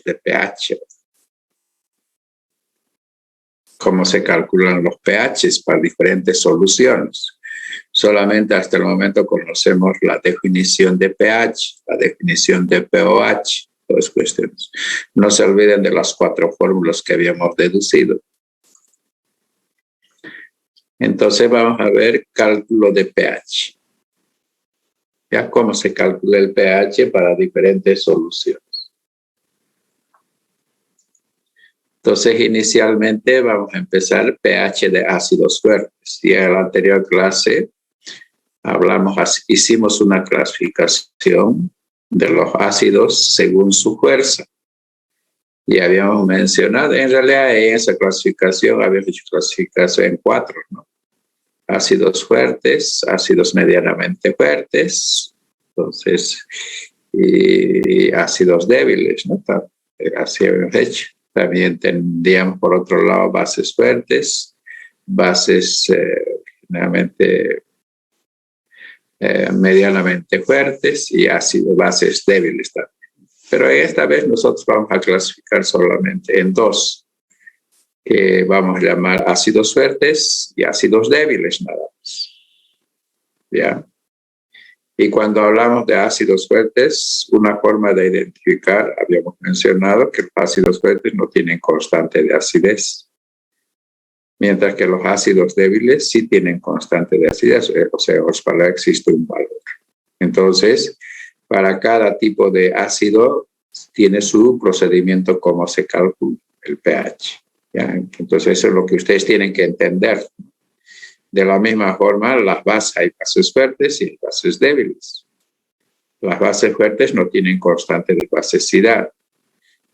de pH. Cómo se calculan los pHs para diferentes soluciones. Solamente hasta el momento conocemos la definición de pH, la definición de pOH, todas cuestiones. No se olviden de las 4 fórmulas que habíamos deducido. Entonces vamos a ver cálculo de pH. Ya cómo se calcula el pH para diferentes soluciones. Entonces, inicialmente vamos a empezar pH de ácidos fuertes. Y en la anterior clase hicimos una clasificación de los ácidos según su fuerza. Y habíamos mencionado, en realidad en esa clasificación habíamos hecho clasificación en 4, ¿no? Ácidos fuertes, ácidos medianamente fuertes, entonces, y ácidos débiles, ¿no? Así habíamos hecho. También tendríamos por otro lado bases fuertes, bases generalmente medianamente fuertes y bases débiles también. Pero esta vez nosotros vamos a clasificar solamente en 2, que vamos a llamar ácidos fuertes y ácidos débiles nada más. ¿Ya? Y cuando hablamos de ácidos fuertes, una forma de identificar, habíamos mencionado que los ácidos fuertes no tienen constante de acidez, mientras que los ácidos débiles sí tienen constante de acidez, o sea, existe un valor. Entonces, para cada tipo de ácido tiene su procedimiento cómo se calcula el pH. ¿Ya? Entonces, eso es lo que ustedes tienen que entender. De la misma forma, hay bases fuertes y bases débiles. Las bases fuertes no tienen constante de basicidad,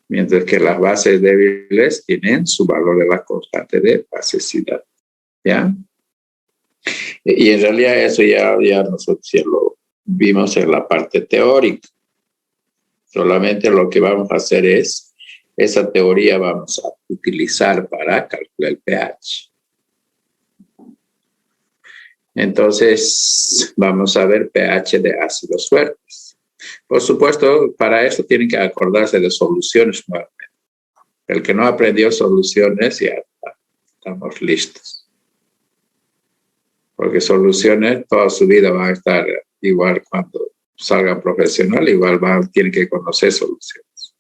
mientras que las bases débiles tienen su valor de la constante de basicidad. ¿Ya? Y en realidad eso ya nosotros ya lo vimos en la parte teórica. Solamente lo que vamos a hacer es, esa teoría vamos a utilizar para calcular el pH. Entonces, vamos a ver pH de ácidos fuertes. Por supuesto, para eso tienen que acordarse de soluciones nuevamente. El que no aprendió soluciones, ya estamos listos. Porque soluciones toda su vida van a estar igual cuando salgan profesional, igual tienen que conocer soluciones.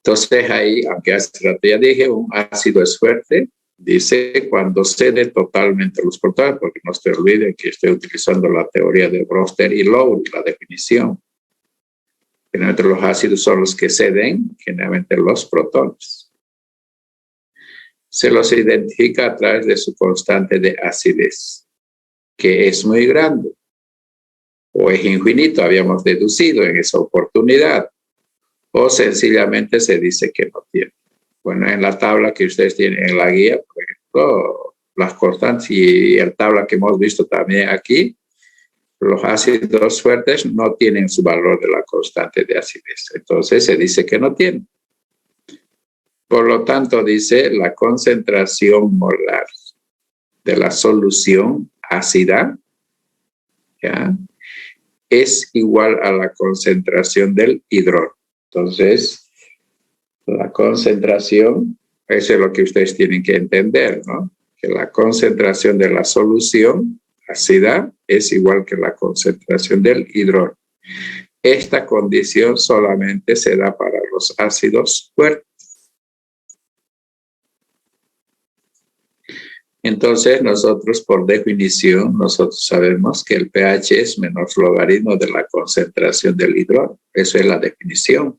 Entonces ahí, aunque hace rato ya dije, un ácido es fuerte, dice cuando cede totalmente los protones, porque no se olviden que estoy utilizando la teoría de Brewster y Lowry, la definición. Generalmente los ácidos son los que ceden, generalmente los protones. Se los identifica a través de su constante de acidez, que es muy grande, o es infinito, habíamos deducido en esa oportunidad, o sencillamente se dice que no tiene. Bueno, en la tabla que ustedes tienen en la guía, por ejemplo, las constantes y la tabla que hemos visto también aquí, los ácidos fuertes no tienen su valor de la constante de acidez. Entonces se dice que no tienen. Por lo tanto, dice la concentración molar de la solución ácida, ¿ya?, es igual a la concentración del hidrógeno. Entonces, la concentración, eso es lo que ustedes tienen que entender, ¿no? Que la concentración de la solución ácida es igual que la concentración del hidrógeno. Esta condición solamente se da para los ácidos fuertes. Entonces, nosotros, por definición, nosotros sabemos que el pH es menos logaritmo de la concentración del hidrógeno. Eso es la definición.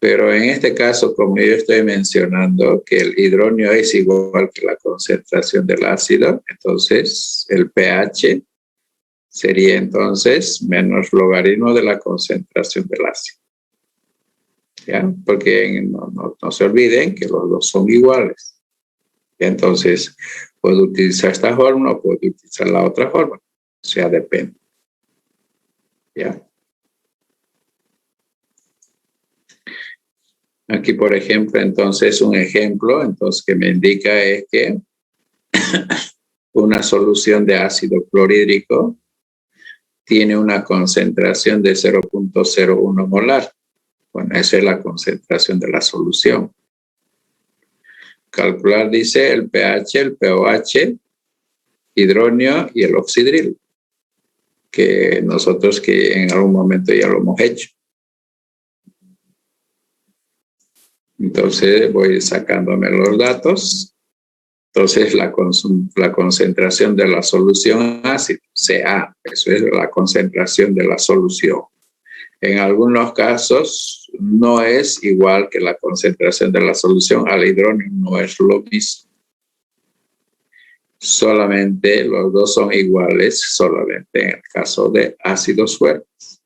Pero en este caso, como yo estoy mencionando que el hidrógeno es igual que la concentración del ácido, entonces el pH sería entonces menos logaritmo de la concentración del ácido. ¿Ya? Porque no se olviden que los dos son iguales. Entonces, puedo utilizar esta forma o puedo utilizar la otra forma. O sea, depende. ¿Ya? Aquí, por ejemplo, entonces, un ejemplo entonces, que me indica es que una solución de ácido clorhídrico tiene una concentración de 0.01 molar. Bueno, esa es la concentración de la solución. Calcular, dice, el pH, el pOH, hidróneo y el oxidril, que nosotros que en algún momento ya lo hemos hecho. Entonces voy sacándome los datos. Entonces la concentración de la solución ácida, Ca, eso es la concentración de la solución. En algunos casos no es igual que la concentración de la solución al hidrógeno, no es lo mismo. Solamente los dos son iguales, solamente en el caso de ácidos fuertes.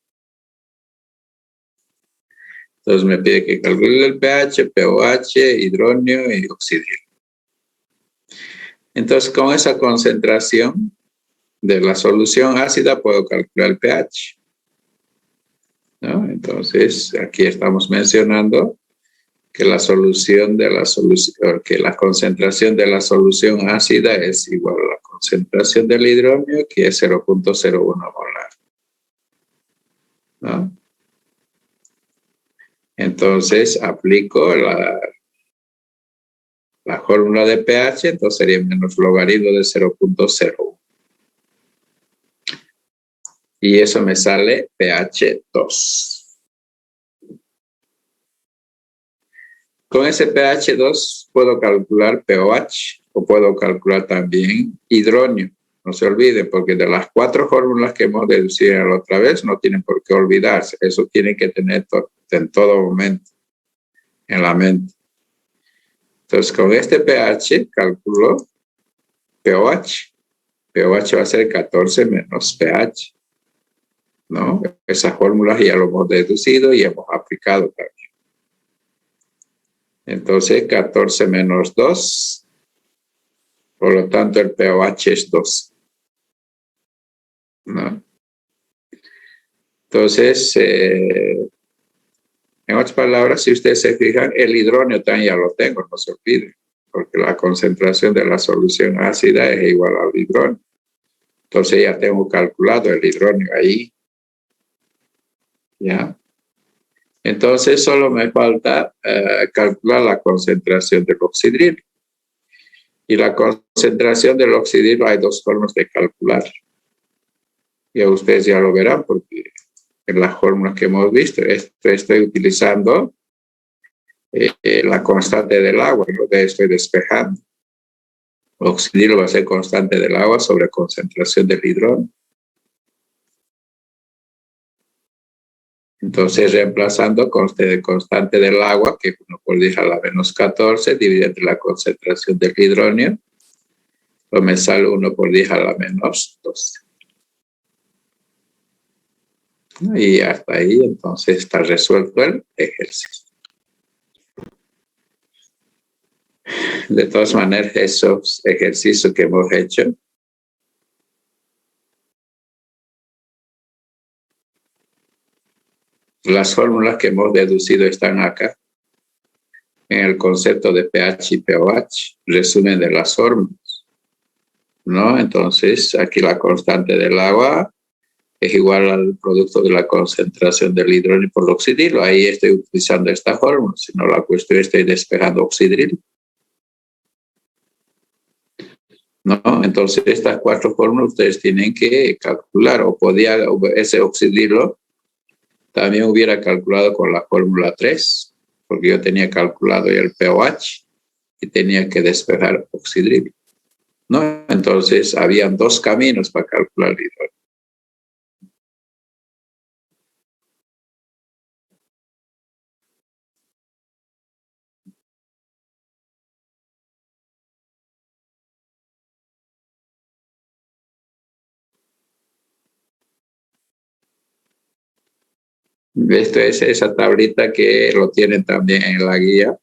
Entonces me pide que calcule el pH, pOH, hidrógeno y oxidril. Entonces con esa concentración de la solución ácida puedo calcular el pH, ¿no? Entonces aquí estamos mencionando que la concentración de la solución ácida es igual a la concentración del hidrógeno, que es 0.01 molar, ¿no? Entonces aplico la fórmula de pH, entonces sería menos logaritmo de 0.01. Y eso me sale pH 2. Con ese pH 2 puedo calcular pOH o puedo calcular también hidrógeno. No se olviden, porque de las 4 fórmulas que hemos deducido la otra vez, no tienen por qué olvidarse. Eso tiene que tener en todo momento en la mente. Entonces, con este pH calculo pOH. pOH va a ser 14 menos pH, ¿no? Esas fórmulas ya lo hemos deducido y hemos aplicado también. Entonces, 14 menos 2, por lo tanto, el pOH es 2, ¿no? Entonces, en otras palabras, si ustedes se fijan, el hidrógeno también ya lo tengo, no se olviden, porque la concentración de la solución ácida es igual al hidrógeno. Entonces ya tengo calculado el hidrógeno ahí, ¿ya? Entonces solo me falta calcular la concentración del oxidril. Y la concentración del oxidril hay 2 formas de calcular. Y ustedes ya lo verán porque en las fórmulas que hemos visto, estoy utilizando la constante del agua, lo que estoy despejando. Oxidril va a ser constante del agua sobre concentración del hidrógeno. Entonces, reemplazando constante del agua, que 1 por 10 a la menos 14, dividido entre la concentración del hidrógeno, pues me sale 1 por 10 a la menos 12. Y hasta ahí, entonces, está resuelto el ejercicio. De todas maneras, esos ejercicios que hemos hecho, las fórmulas que hemos deducido están acá, en el concepto de pH y pOH, resumen de las fórmulas, ¿no? Entonces, aquí la constante del agua es igual al producto de la concentración del hidrógeno por el oxidril. Ahí estoy utilizando esta fórmula, si no la cuestión estoy despejando oxidril, ¿no? Entonces, estas 4 fórmulas ustedes tienen que calcular, o podía ese oxidrilo también hubiera calculado con la fórmula 3, porque yo tenía calculado ya el pOH y tenía que despejar oxidril, ¿no? Entonces, habían 2 caminos para calcular el hidrógeno. Esto es esa tablita que lo tienen también en la guía.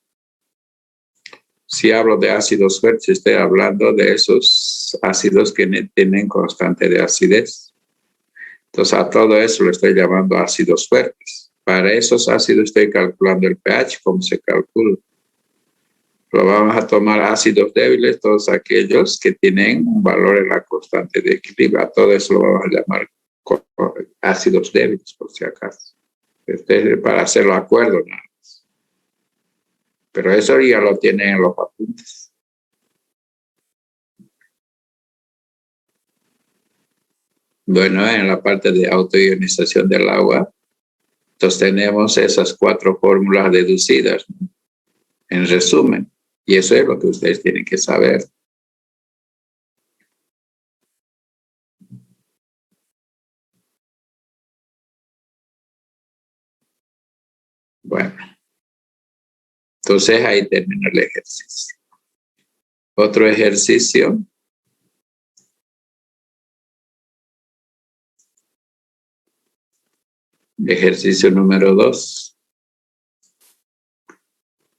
Si hablo de ácidos fuertes, estoy hablando de esos ácidos que tienen constante de acidez. Entonces, a todo eso lo estoy llamando ácidos fuertes. Para esos ácidos estoy calculando el pH, ¿cómo se calcula? Lo vamos a tomar ácidos débiles, todos aquellos que tienen un valor en la constante de equilibrio. A todo eso lo vamos a llamar ácidos débiles, por si acaso. Para hacerlo acuerdo nada más. Pero eso ya lo tienen en los apuntes. Bueno, en la parte de autoionización del agua, entonces tenemos esas 4 fórmulas deducidas, ¿no? En resumen. Y eso es lo que ustedes tienen que saber. Bueno, entonces ahí termina el ejercicio. Otro ejercicio. Ejercicio número 2.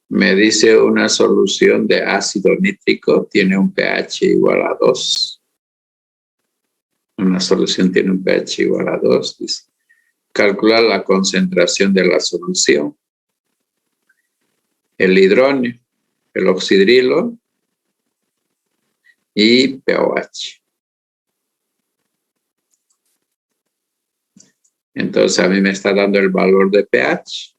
Me dice una solución de ácido nítrico tiene un pH igual a 2. Una solución tiene un pH igual a 2. Dice. Calcular la concentración de la solución. El hidrógeno, el oxidrilo y pOH. Entonces a mí me está dando el valor de pH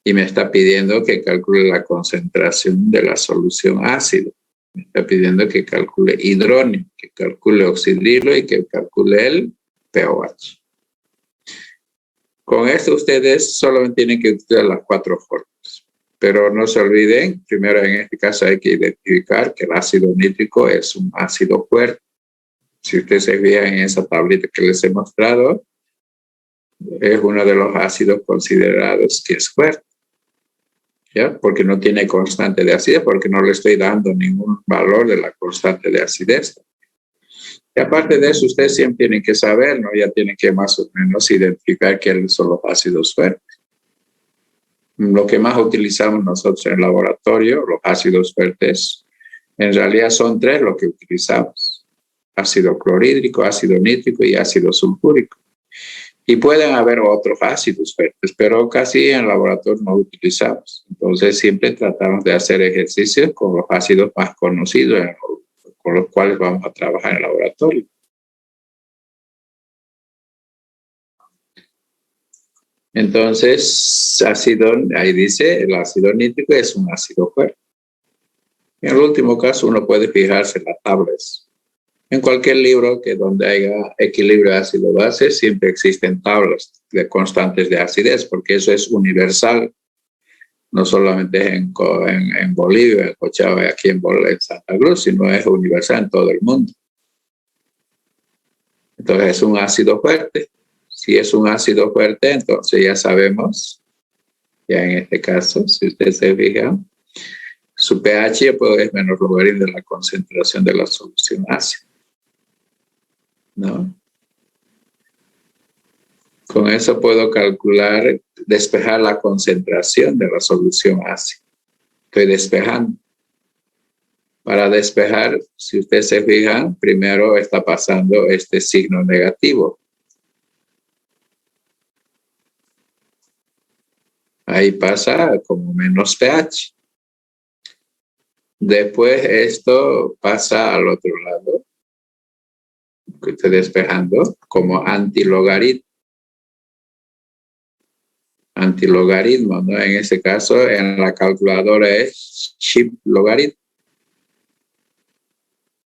y me está pidiendo que calcule la concentración de la solución ácida. Me está pidiendo que calcule hidrógeno, que calcule oxidrilo y que calcule el pOH. Con esto ustedes solamente tienen que utilizar las 4 fórmulas. Pero no se olviden, primero en este caso hay que identificar que el ácido nítrico es un ácido fuerte. Si ustedes se fijan en esa tablita que les he mostrado, es uno de los ácidos considerados que es fuerte. ¿Ya? Porque no tiene constante de acidez, porque no le estoy dando ningún valor de la constante de acidez. Y aparte de eso, ustedes siempre tienen que saber, ¿no? Ya tienen que más o menos identificar qué son los ácidos fuertes. Lo que más utilizamos nosotros en el laboratorio, los ácidos fuertes, en realidad son 3 lo que utilizamos. Ácido clorhídrico, ácido nítrico y ácido sulfúrico. Y pueden haber otros ácidos fuertes, pero casi en el laboratorio no utilizamos. Entonces siempre tratamos de hacer ejercicios con los ácidos más conocidos, con los cuales vamos a trabajar en el laboratorio. Entonces, ahí dice, el ácido nítrico es un ácido fuerte. En el último caso, uno puede fijarse en las tablas. En cualquier libro que donde haya equilibrio ácido-base, siempre existen tablas de constantes de acidez, porque eso es universal. No solamente en Bolivia, en Cochabamba, aquí en Santa Cruz, sino es universal en todo el mundo. Entonces es un ácido fuerte. Si es un ácido fuerte, entonces ya sabemos, ya en este caso, si ustedes se fijan, su pH es menos logaritmo de la concentración de la solución ácida, ¿no? Con eso puedo calcular, despejar la concentración de la solución ácida. Estoy despejando. Para despejar, si ustedes se fijan, primero está pasando este signo negativo. Ahí pasa como menos pH. Después esto pasa al otro lado, que estoy despejando, como antilogaritmo. Antilogaritmo, ¿no? En ese caso, en la calculadora es chip logaritmo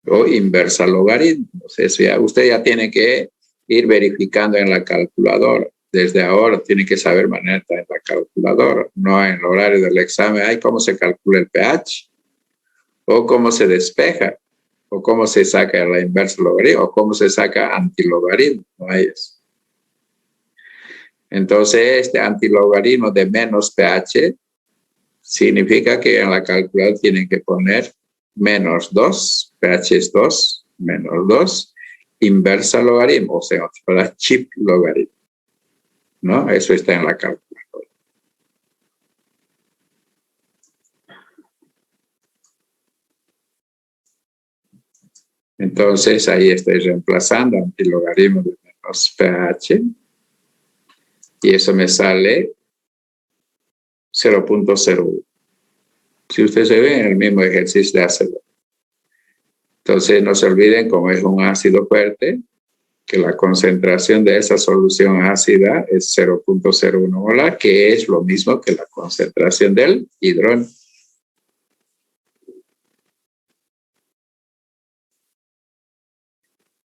o inversa logaritmo. Entonces, usted ya tiene que ir verificando en la calculadora. Desde ahora tiene que saber manejar en la calculadora, no en el horario del examen. Hay cómo se calcula el pH, o cómo se despeja, o cómo se saca la inversa logaritmo, o cómo se saca antilogaritmo. No hay eso. Entonces, este antilogaritmo de menos pH significa que en la calculadora tienen que poner menos 2, pH es 2, menos 2, inversa logaritmo, o sea, para chip logaritmo. ¿No? Eso está en la calculadora. Entonces, ahí estoy reemplazando antilogaritmo de menos pH. Y eso me sale 0.01. Si ustedes se ven en el mismo ejercicio de hacerlo. Entonces, no se olviden, como es un ácido fuerte, que la concentración de esa solución ácida es 0.01 molar, que es lo mismo que la concentración del hidrógeno.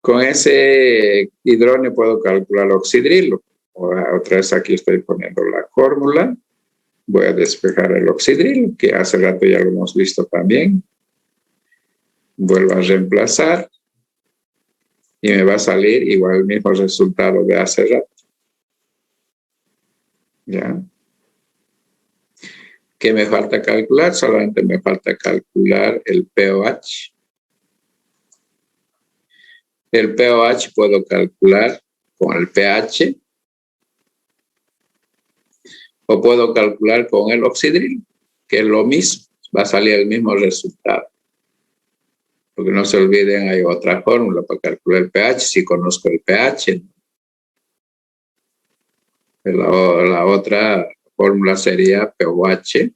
Con ese hidrógeno puedo calcular oxidrilo. Otra vez aquí estoy poniendo la fórmula. Voy a despejar el oxidrilo, que hace rato ya lo hemos visto también. Vuelvo a reemplazar. Y me va a salir igual el mismo resultado de hace rato. ¿Ya? ¿Qué me falta calcular? Solamente me falta calcular el pOH. El pOH puedo calcular con el pH o puedo calcular con el oxidrilo, que es lo mismo, va a salir el mismo resultado. Porque no se olviden, hay otra fórmula para calcular el pH, si conozco el pH. La otra fórmula sería pOH,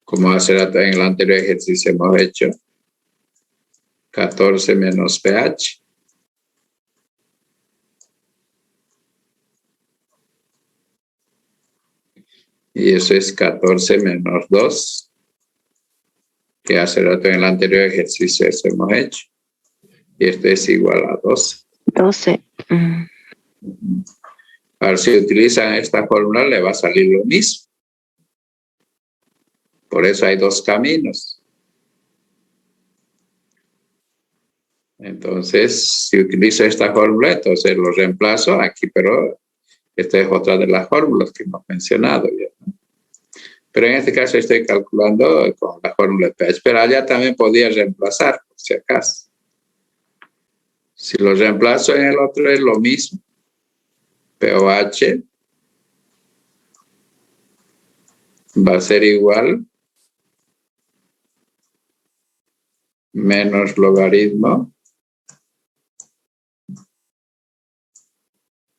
como hace rato en el anterior ejercicio hemos hecho, 14 menos pH. Y eso es 14 menos 2, que hace rato en el anterior ejercicio eso hemos hecho. Y esto es igual a 12. 12. Ahora, si utilizan esta fórmula, le va a salir lo mismo. Por eso hay dos caminos. Entonces, si utilizo esta fórmula, entonces lo reemplazo aquí, pero esta es otra de las fórmulas que hemos mencionado ya, ¿no? Pero en este caso estoy calculando con la fórmula de pH, pero allá también podía reemplazar, por si acaso. Si lo reemplazo en el otro es lo mismo. pOH va a ser igual menos logaritmo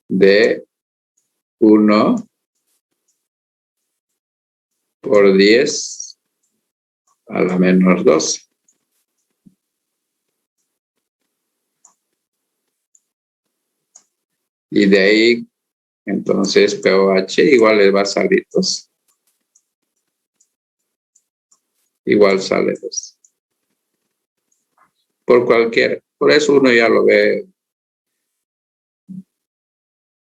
de 1 por 10 a la menos 12. Y de ahí, entonces, pOH igual le va a salir 2. Igual sale 2. Por cualquiera. Por eso uno ya lo ve.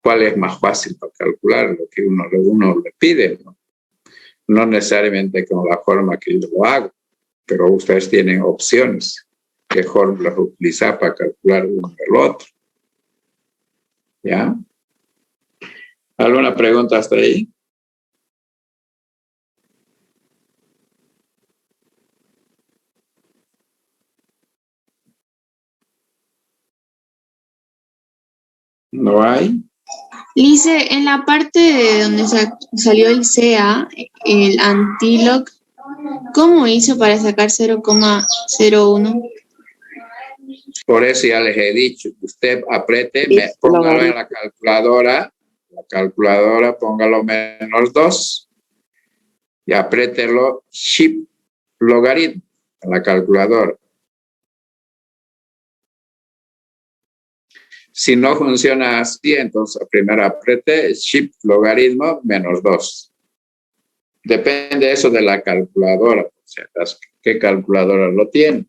¿Cuál es más fácil para calcular? Lo que uno le pide, ¿no? No necesariamente con la forma que yo lo hago, pero ustedes tienen opciones. ¿Qué fórmulas utilizar para calcular uno del otro? ¿Ya? ¿Alguna pregunta hasta ahí? ¿No hay? Lice, en la parte de donde salió el CA, el antilog, ¿cómo hizo para sacar 0,01? Por eso ya les he dicho, usted apriete, póngalo en la calculadora, póngalo menos 2 y apriételo shift logaritmo en la calculadora. Si no funciona así, entonces primero apriete shift logaritmo menos 2. Depende eso de la calculadora, o sea, ¿qué calculadora lo tiene?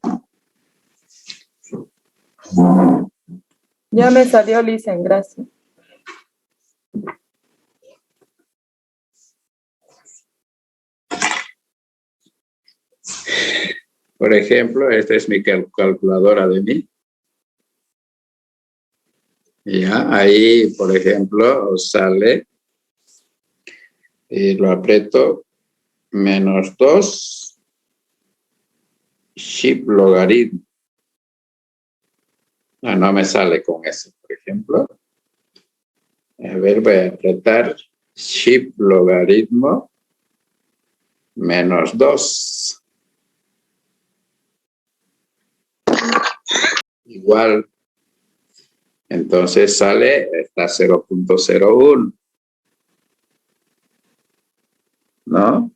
Ya me salió, Lisen, gracias. Por ejemplo, esta es mi calculadora de mí. Ya, ahí, por ejemplo, sale y lo aprieto menos 2 shift logaritmo. No me sale con eso, por ejemplo. A ver, voy a apretar shift logaritmo menos 2. Igual. Entonces sale, está 0.01. ¿No?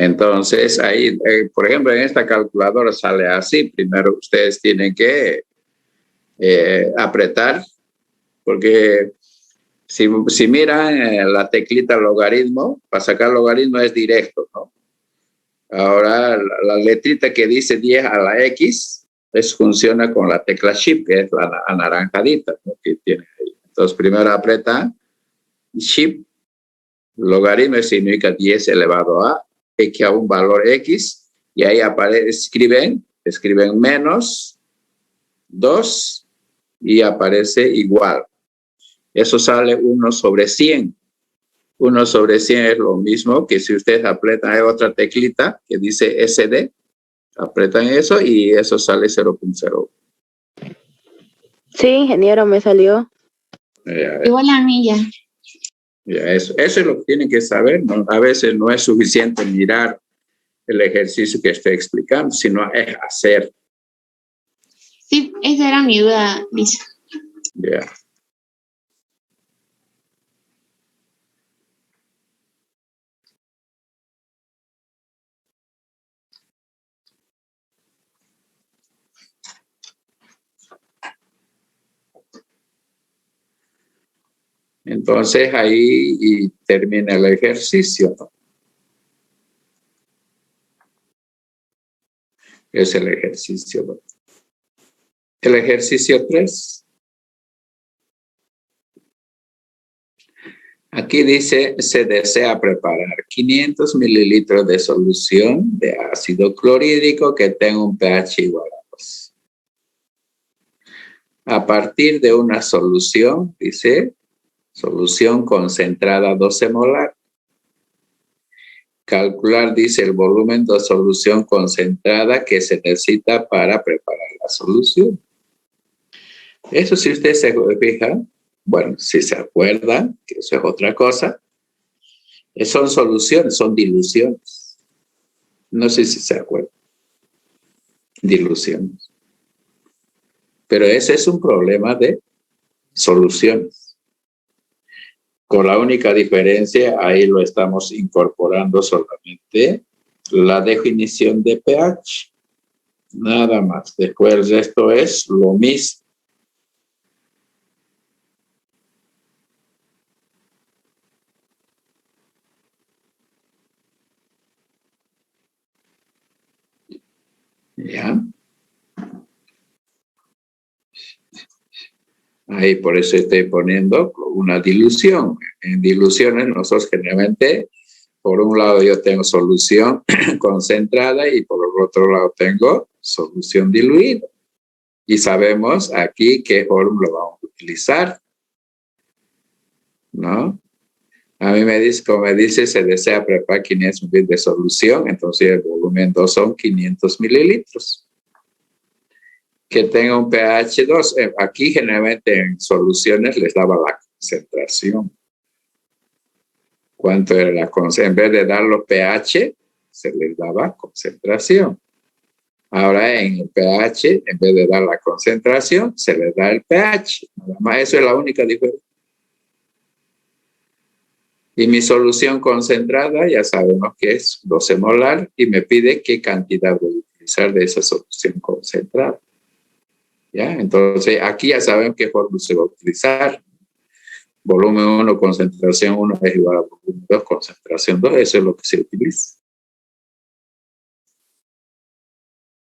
Entonces, ahí, por ejemplo, en esta calculadora sale así. Primero ustedes tienen que apretar, porque si miran la teclita logaritmo, para sacar logaritmo es directo, ¿no? Ahora, la letrita que dice 10 a la X, funciona con la tecla Shift, que es la anaranjadita, ¿no? Que tiene ahí. Entonces, primero apretan Shift, logaritmo significa 10 elevado a X a un valor X, y ahí escriben menos 2 y aparece igual. Eso sale 1 sobre 100. 1 sobre 100 es lo mismo que si ustedes apretan, hay otra teclita que dice SD, apretan eso y eso sale 0.0. Sí, ingeniero, me salió. Igual a mí ya. Eso es lo que tienen que saber, ¿no? A veces no es suficiente mirar el ejercicio que estoy explicando, sino es hacer. Sí, esa era mi duda, Lisa. Yeah. Entonces ahí y termina el ejercicio, ¿no? Es el ejercicio 2. El ejercicio 3. Aquí dice, se desea preparar 500 mililitros de solución de ácido clorhídrico que tenga un pH igual a 2. A partir de una solución, dice, solución concentrada 12 molar. Calcular, dice, el volumen de solución concentrada que se necesita para preparar la solución. Eso, si usted se fija, bueno, si se acuerdan, que eso es otra cosa, son soluciones, son diluciones. No sé si se acuerdan. Diluciones. Pero ese es un problema de soluciones. Con la única diferencia, ahí lo estamos incorporando solamente la definición de pH. Nada más. Después esto es lo mismo. ¿Ya? Ahí por eso estoy poniendo una dilución. En diluciones nosotros generalmente, por un lado yo tengo solución concentrada y por el otro lado tengo solución diluida. Y sabemos aquí qué fórmula vamos a utilizar, ¿no? A mí me dice, como me dice, se desea preparar 500 mililitros de solución, entonces el volumen 2 son 500 mililitros. Que tenga un pH 2. Aquí generalmente en soluciones les daba la concentración. ¿Cuánto era la concentración? En vez de dar los pH, se les daba concentración. Ahora en el pH, en vez de dar la concentración, se les da el pH. Nada más, eso es la única diferencia. Y mi solución concentrada, ya sabemos que es 12 molar, y me pide qué cantidad voy a utilizar de esa solución concentrada. ¿Ya? Entonces, aquí ya saben qué fórmula se va a utilizar. Volumen 1, concentración 1 es igual a volumen 2, concentración 2. Eso es lo que se utiliza.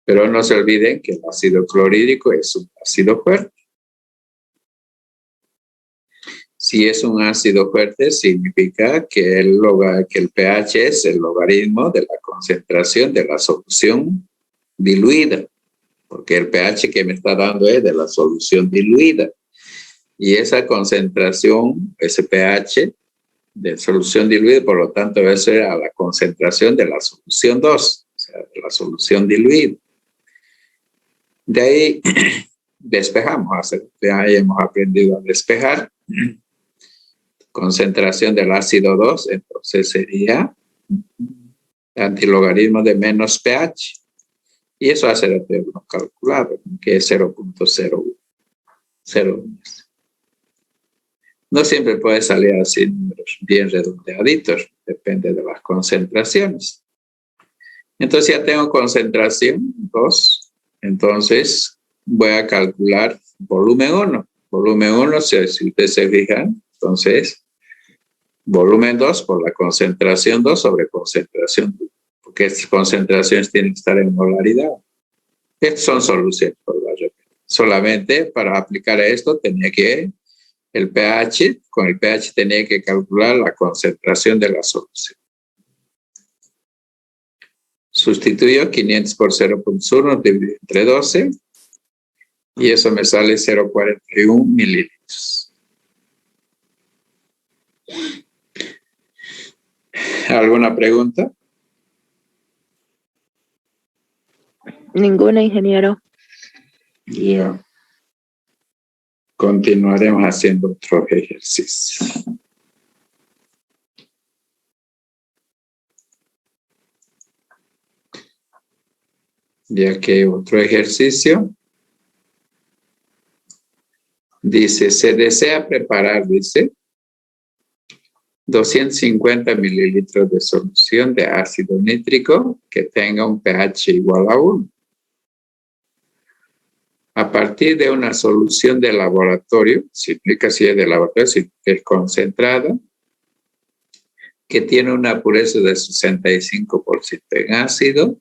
Pero no se olviden que el ácido clorhídrico es un ácido fuerte. Si es un ácido fuerte, significa que el pH es el logaritmo de la concentración de la solución diluida, porque el pH que me está dando es de la solución diluida. Y esa concentración, ese pH de solución diluida, por lo tanto, debe ser a la concentración de la solución 2, o sea, de la solución diluida. De ahí despejamos, ya hemos aprendido a despejar. Concentración del ácido 2, entonces sería antilogaritmo de menos pH. Y eso hace el teorema calculado, que es 0.01. No siempre puede salir así números bien redondeaditos, depende de las concentraciones. Entonces ya tengo concentración 2. Entonces voy a calcular volumen 1. Volumen 1, si ustedes se fijan, entonces volumen 2 por la concentración 2 sobre concentración 2. Porque estas concentraciones tienen que estar en molaridad. Estas son soluciones, por la repito. Solamente para aplicar a esto tenía que el pH, con el pH tenía que calcular la concentración de la solución. Sustituyo 500 por 0.1 dividido entre 12 y eso me sale 0.41 mililitros. ¿Alguna pregunta? Ninguna, ingeniero. Ya. Continuaremos haciendo otro ejercicio. Ya que otro ejercicio dice, se desea preparar, dice, 250 mililitros de solución de ácido nítrico que tenga un pH igual a 1. A partir de una solución de laboratorio, significa si es de laboratorio, si es concentrada, que tiene una pureza de 65% en ácido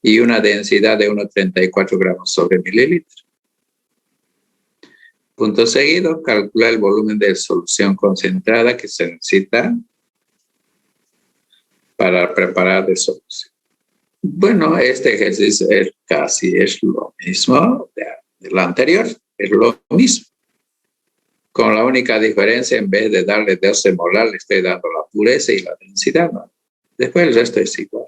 y una densidad de 1,34 gramos sobre mililitro. Punto seguido, calcula el volumen de solución concentrada que se necesita para preparar de solución. Bueno, este ejercicio casi es lo mismo de lo anterior, es lo mismo. Con la única diferencia, en vez de darle 12 molar, le estoy dando la pureza y la densidad, ¿no? Después el resto es igual.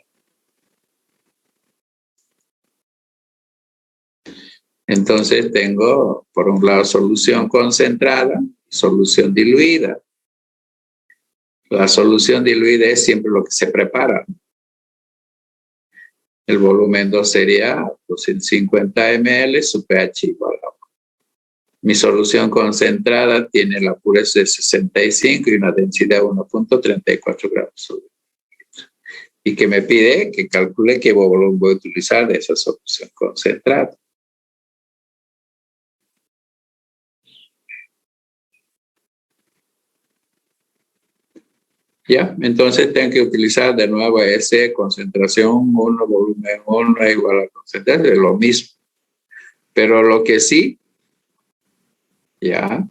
Entonces tengo, por un lado, solución concentrada, solución diluida. La solución diluida es siempre lo que se prepara. El volumen 2 sería 250 ml, su pH igual a 1. Mi solución concentrada tiene la pureza de 65 y una densidad de 1,34 gramos sobre mililitro. Y que me pide que calcule qué volumen voy a utilizar de esa solución concentrada. Ya, entonces tengo que utilizar de nuevo ese concentración 1, volumen 1 igual a concentración, es lo mismo. Pero lo que sí, ya,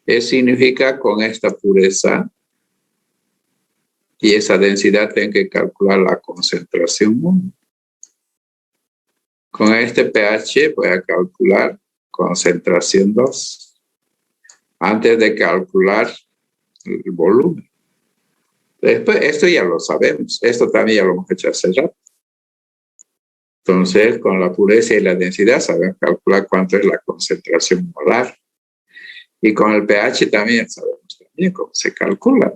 significa con esta pureza y esa densidad tengo que calcular la concentración 1. Con este pH voy a calcular concentración 2. Antes de calcular el volumen. Después, esto ya lo sabemos. Esto también ya lo hemos hecho hace rato. Entonces, con la pureza y la densidad sabemos calcular cuánto es la concentración molar. Y con el pH también sabemos cómo se calcula.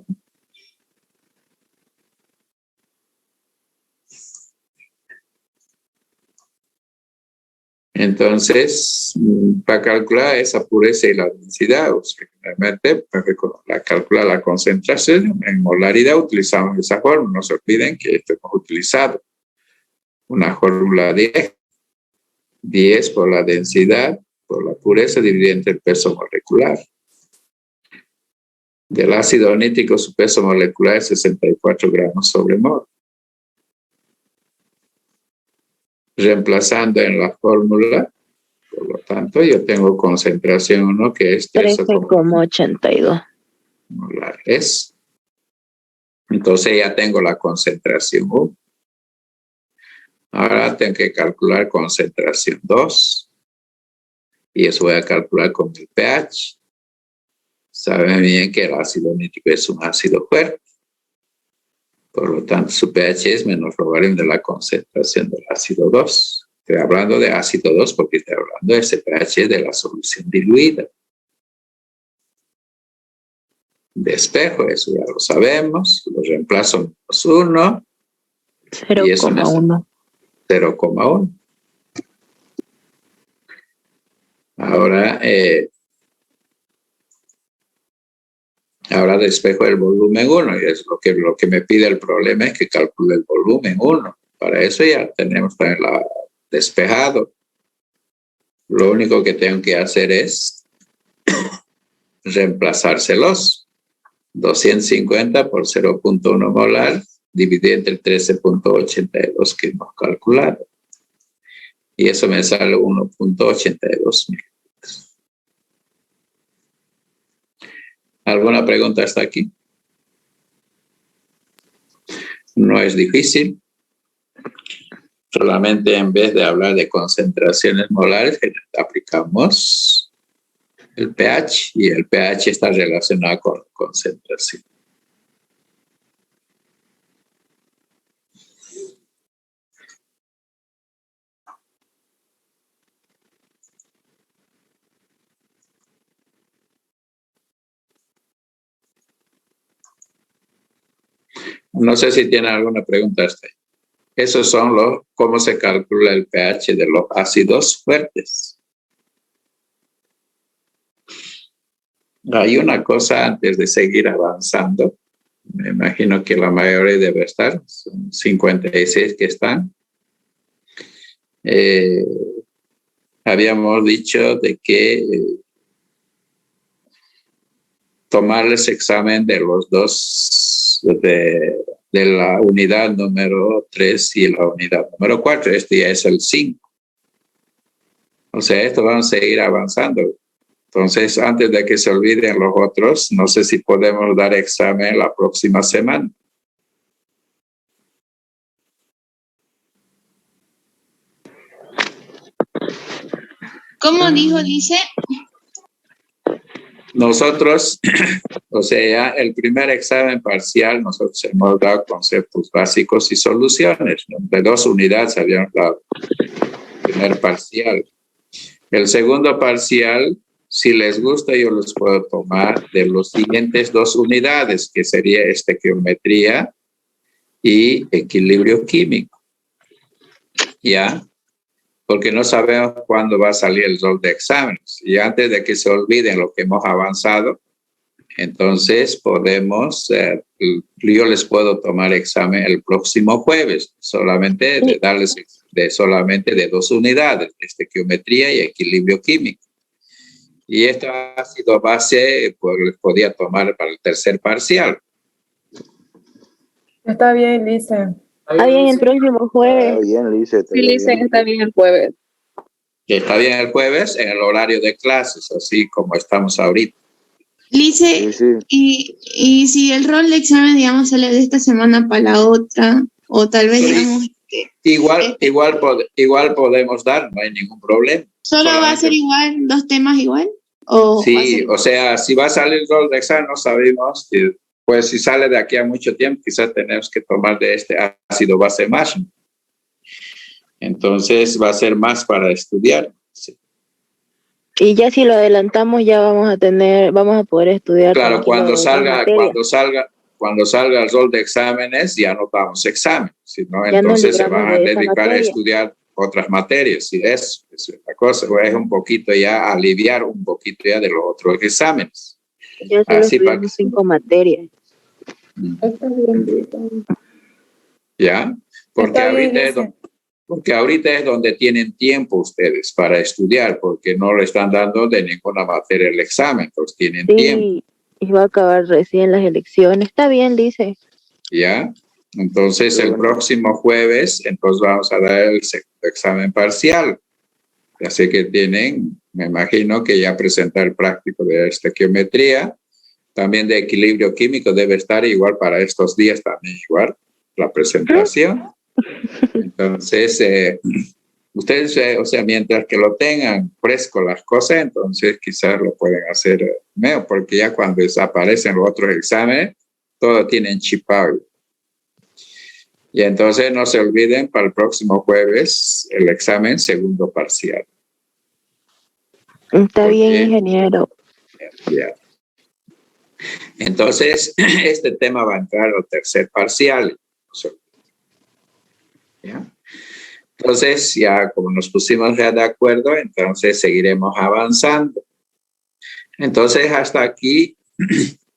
Entonces, para calcular esa pureza y la densidad, realmente para calcular la concentración en molaridad utilizamos esa fórmula. No se olviden que esto hemos utilizado una fórmula 10. 10 por la densidad, por la pureza, dividida entre el peso molecular. Del ácido nítrico, su peso molecular es 64 gramos sobre mol. Reemplazando en la fórmula, por lo tanto, yo tengo concentración 1 que es 13,82 molares. Entonces ya tengo la concentración 1. Ahora tengo que calcular concentración 2. Y eso voy a calcular con el pH. Saben bien que el ácido nítrico es un ácido fuerte. Por lo tanto, su pH es menos logaritmo de la concentración del ácido 2. Estoy hablando de ácido 2 porque estoy hablando de ese pH de la solución diluida. De espejo, eso ya lo sabemos. Lo reemplazo menos 1. 0,1. 0,1. Ahora, Ahora despejo el volumen 1 y es lo que me pide el problema es que calcule el volumen 1. Para eso ya tenemos también despejado. Lo único que tengo que hacer es reemplazárselos. 250 por 0.1 molar dividido entre 13.82 que hemos calculado. Y eso me sale 1.82 mililitros. ¿Alguna pregunta hasta aquí? No es difícil. Solamente en vez de hablar de concentraciones molares, aplicamos el pH y el pH está relacionado con concentración. No sé si tienen alguna pregunta hasta ahí. Esos son cómo se calcula el pH de los ácidos fuertes. Hay una cosa antes de seguir avanzando. Me imagino que la mayoría debe estar. Son 56 que están. Habíamos dicho de que tomarles examen de los dos, de la unidad número 3 y la unidad número 4. Este ya es el 5. O sea, esto vamos a seguir avanzando. Entonces, antes de que se olviden los otros, no sé si podemos dar examen la próxima semana. ¿Cómo dice? Nosotros, o sea, ya el primer examen parcial, nosotros hemos dado conceptos básicos y soluciones, ¿no? De 2 unidades habíamos dado el primer parcial. El segundo parcial, si les gusta, yo los puedo tomar de los siguientes 2 unidades, que sería estequiometría y equilibrio químico. ¿Ya? Porque no sabemos cuándo va a salir el rol de exámenes. Y antes de que se olviden lo que hemos avanzado, entonces podemos, yo les puedo tomar examen el próximo jueves, solamente de darles solamente de 2 unidades, estequiometría y equilibrio químico. Y esta ha sido base, pues les podía tomar para el tercer parcial. Está bien, Lice. Está bien el próximo jueves. Está bien, Lice. Sí, Lice, está bien el jueves. Está bien el jueves en el horario de clases, así como estamos ahorita. Lice, Sí. y si el rol de examen, digamos, sale de esta semana para la otra, o tal vez, digamos... Igual podemos dar, no hay ningún problema. ¿Solo va a ser igual, 2 temas igual? Sí, o sea, si va a salir el rol de examen, no sabemos. Pues si sale de aquí a mucho tiempo, quizás tenemos que tomar de este ácido base más. Entonces va a ser más para estudiar. Sí. Y ya si lo adelantamos, ya vamos a poder estudiar. Claro, cuando salga el rol de exámenes, ya no damos examen, sino entonces se van a dedicar a estudiar otras materias. Y eso es la cosa, es un poquito ya aliviar un poquito ya de los otros exámenes. Ya solo estudiamos 5 materias. Está bien. Ya, porque ahorita es donde tienen tiempo ustedes para estudiar, porque no le están dando de ninguna materia el examen, pues tienen tiempo. Y va a acabar recién las elecciones. Está bien, dice. Ya, entonces el próximo jueves, entonces vamos a dar el examen parcial. Así que tienen, me imagino que ya presentar el práctico de estequiometría, también de equilibrio químico debe estar igual para estos días, también igual la presentación. Entonces, ustedes, o sea, mientras que lo tengan fresco las cosas, entonces quizás lo pueden hacer mejor, porque ya cuando desaparecen los otros exámenes, todo tienen chipado. Y entonces no se olviden para el próximo jueves el examen segundo parcial. Está bien, ingeniero. Ya. Entonces, este tema va a entrar al tercer parcial. ¿Ya? Entonces, ya como nos pusimos ya de acuerdo, entonces seguiremos avanzando. Entonces, hasta aquí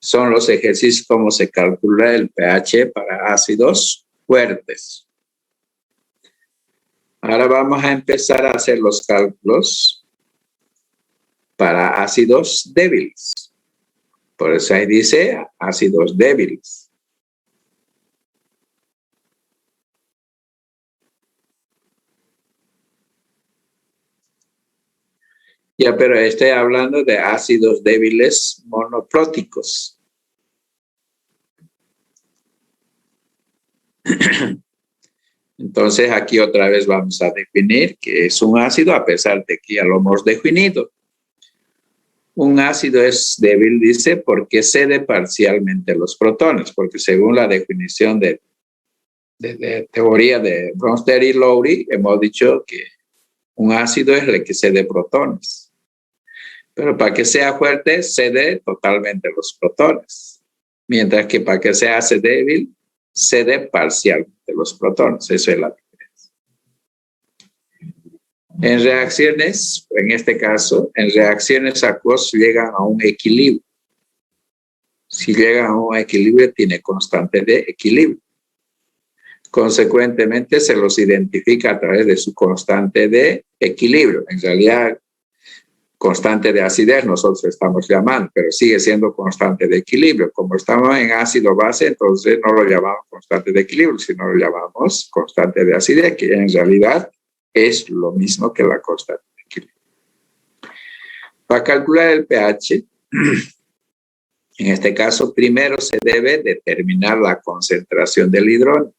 son los ejercicios cómo se calcula el pH para ácidos fuertes. Ahora vamos a empezar a hacer los cálculos para ácidos débiles. Por eso ahí dice ácidos débiles. Ya, pero estoy hablando de ácidos débiles monopróticos. Entonces aquí otra vez vamos a definir qué es un ácido, a pesar de que ya lo hemos definido. Un ácido es débil, dice, porque cede parcialmente los protones, porque según la definición de teoría de Bronsted y Lowry, hemos dicho que un ácido es el que cede protones. Pero para que sea fuerte, cede totalmente los protones. Mientras que para que se hace débil, cede parcialmente los protones. Eso es la diferencia. En reacciones, en este caso, en reacciones acuosas llegan a un equilibrio. Si llegan a un equilibrio, tiene constante de equilibrio. Consecuentemente, se los identifica a través de su constante de equilibrio. En realidad, constante de acidez nosotros estamos llamando, pero sigue siendo constante de equilibrio. Como estamos en ácido base, entonces no lo llamamos constante de equilibrio, sino lo llamamos constante de acidez, que en realidad es lo mismo que la constante de equilibrio. Para calcular el pH, en este caso, primero se debe determinar la concentración del hidrógeno.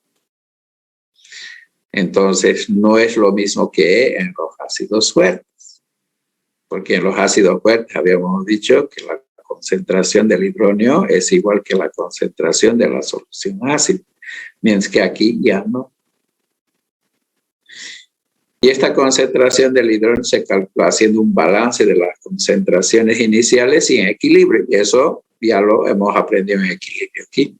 Entonces, no es lo mismo que en los ácidos fuertes. Porque en los ácidos fuertes habíamos dicho que la concentración del hidrógeno es igual que la concentración de la solución ácida, mientras que aquí ya no. Y esta concentración del hidrógeno se calcula haciendo un balance de las concentraciones iniciales y en equilibrio. Y eso ya lo hemos aprendido en equilibrio químico.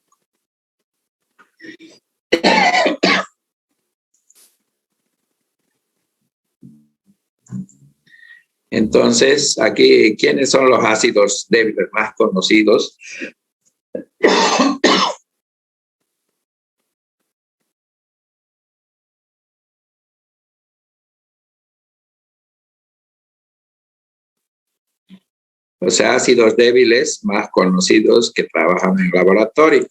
Entonces, aquí, ¿quiénes son los ácidos débiles más conocidos? Los ácidos débiles más conocidos que trabajan en laboratorio.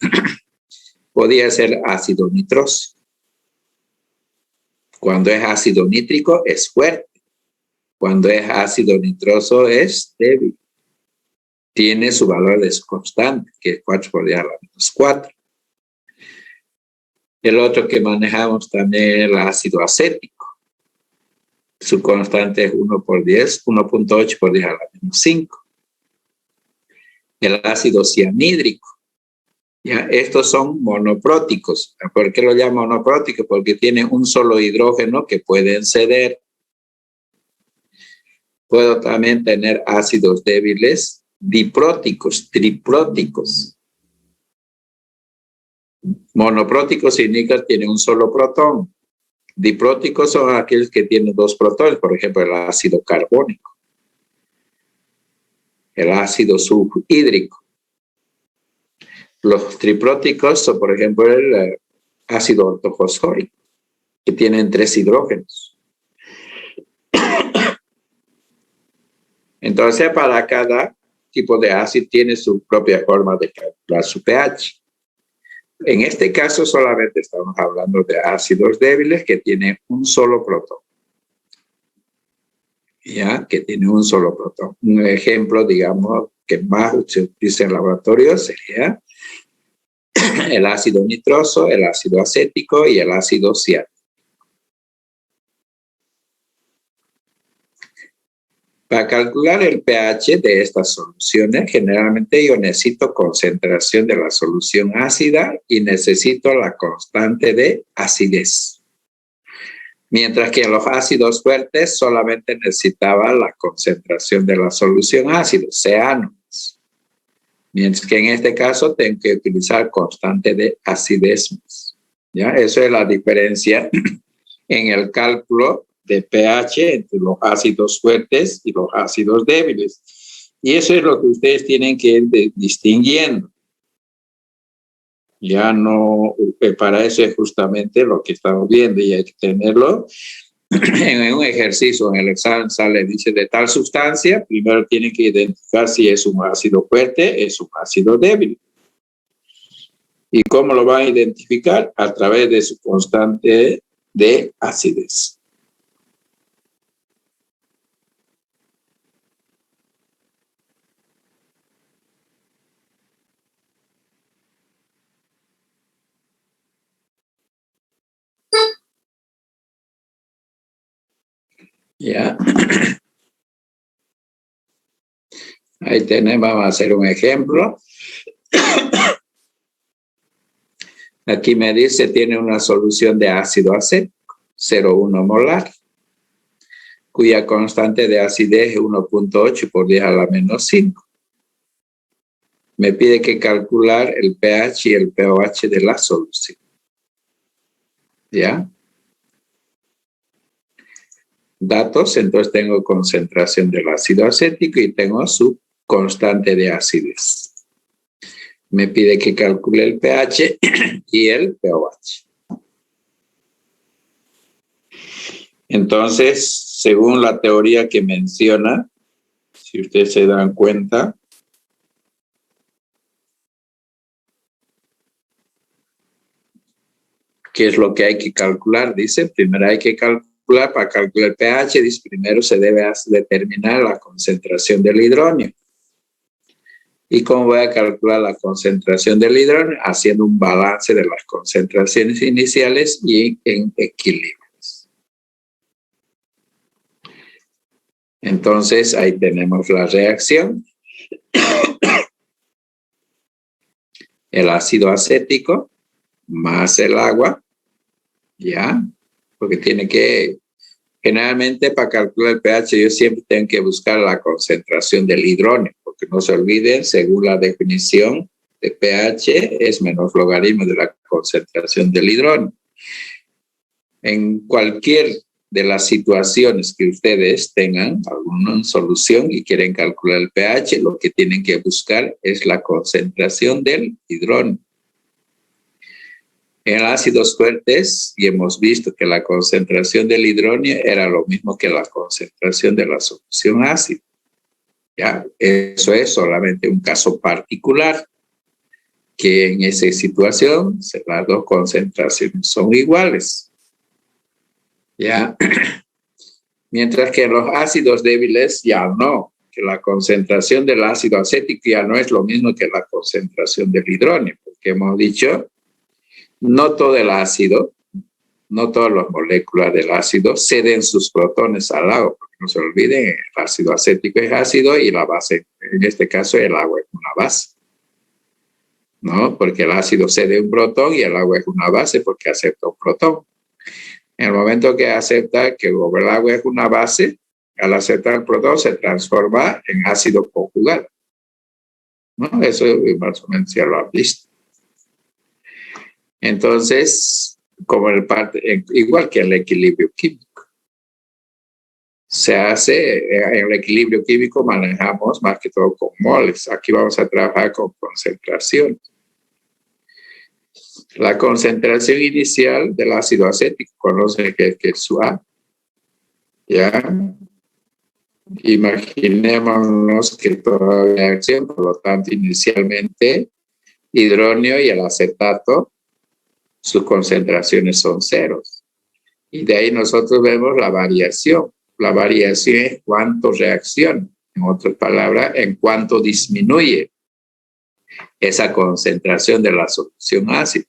Podría ser ácido nitroso. Cuando es ácido nítrico es fuerte. Cuando es ácido nitroso es débil. Tiene su valor de constante, que es 4 por 10 a la menos 4. El otro que manejamos también es el ácido acético. Su constante es 1 por 10, 1.8 por 10 a la menos 5. El ácido cianhídrico. Ya, estos son monopróticos. ¿Por qué lo llamo monoprótico? Porque tienen un solo hidrógeno que pueden ceder. Puedo también tener ácidos débiles dipróticos, tripróticos. Monopróticos significa que tienen un solo protón. Dipróticos son aquellos que tienen 2 protones, por ejemplo, el ácido carbónico, el ácido sulfhídrico. Los tripróticos son, por ejemplo, el ácido ortofosfórico, que tienen 3 hidrógenos. Entonces, para cada tipo de ácido tiene su propia forma de calcular su pH. En este caso, solamente estamos hablando de ácidos débiles que tienen un solo protón. Ya, que tiene un solo protón. Un ejemplo, digamos, que más se utiliza en laboratorio sería el ácido nitroso, el ácido acético y el ácido ciánico. Para calcular el pH de estas soluciones, generalmente yo necesito concentración de la solución ácida y necesito la constante de acidez. Mientras que en los ácidos fuertes solamente necesitaba la concentración de la solución ácida, cianos. Mientras que en este caso tengo que utilizar constante de acidez. ¿Ya? Eso es la diferencia en el cálculo de pH entre los ácidos fuertes y los ácidos débiles. Y eso es lo que ustedes tienen que ir distinguiendo. Ya no, para eso es justamente lo que estamos viendo y hay que tenerlo. En un ejercicio, en el examen sale, dice de tal sustancia, primero tienen que identificar si es un ácido fuerte, es un ácido débil. ¿Y cómo lo van a identificar? A través de su constante de acidez. Ya. Ahí tenemos, vamos a hacer un ejemplo. Aquí me dice, tiene una solución de ácido acético, 0,1 molar, cuya constante de acidez es 1,8 por 10 a la menos 5. Me pide que calcular el pH y el pOH de la solución. ¿Ya? Datos, entonces tengo concentración del ácido acético y tengo su constante de acidez. Me pide que calcule el pH y el pOH. Entonces, según la teoría que menciona, si ustedes se dan cuenta, ¿qué es lo que hay que calcular? Dice, primero hay que calcular, para calcular el pH, dice, primero se debe determinar la concentración del hidrógeno. ¿Y cómo voy a calcular la concentración del hidrógeno? Haciendo un balance de las concentraciones iniciales y en equilibrios. Entonces, ahí tenemos la reacción. El ácido acético más el agua, ¿ya? Porque tiene que, generalmente para calcular el pH yo siempre tengo que buscar la concentración del hidrógeno, porque no se olviden, según la definición de pH, es menos logaritmo de la concentración del hidrógeno. En cualquier de las situaciones que ustedes tengan alguna solución y quieren calcular el pH, lo que tienen que buscar es la concentración del hidrógeno. En ácidos fuertes, y hemos visto que la concentración del hidrógeno era lo mismo que la concentración de la solución ácida. ¿Ya? Eso es solamente un caso particular, que en esa situación las dos concentraciones son iguales. ¿Ya? Mientras que en los ácidos débiles ya no, que la concentración del ácido acético ya no es lo mismo que la concentración del hidrógeno, porque hemos dicho, no todo el ácido, no todas las moléculas del ácido ceden sus protones al agua, porque no se olviden, el ácido acético es ácido y la base, en este caso el agua es una base, ¿no? Porque el ácido cede un protón y el agua es una base porque acepta un protón. En el momento que acepta que el agua es una base, al aceptar el protón se transforma en ácido conjugado, ¿no? Eso más o menos ya lo han visto. Entonces, como igual que el equilibrio químico, se hace, en el equilibrio químico manejamos más que todo con moles. Aquí vamos a trabajar con concentración. La concentración inicial del ácido acético, conocen que es su A. ¿Ya? Imaginémonos que toda reacción, por lo tanto, inicialmente, hidrógeno y el acetato, sus concentraciones son ceros. Y de ahí nosotros vemos la variación. La variación es cuánto reacciona. En otras palabras, en cuánto disminuye esa concentración de la solución ácida.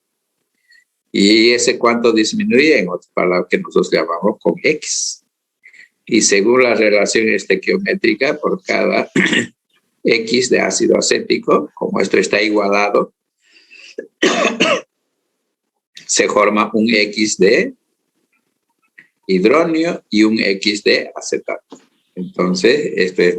Y ese cuánto disminuye, en otras palabras, que nosotros llamamos con X. Y según la relación estequiométrica, por cada X de ácido acético, como esto está igualado, se forma un X de hidrógeno y un X de acetato. Entonces, esto es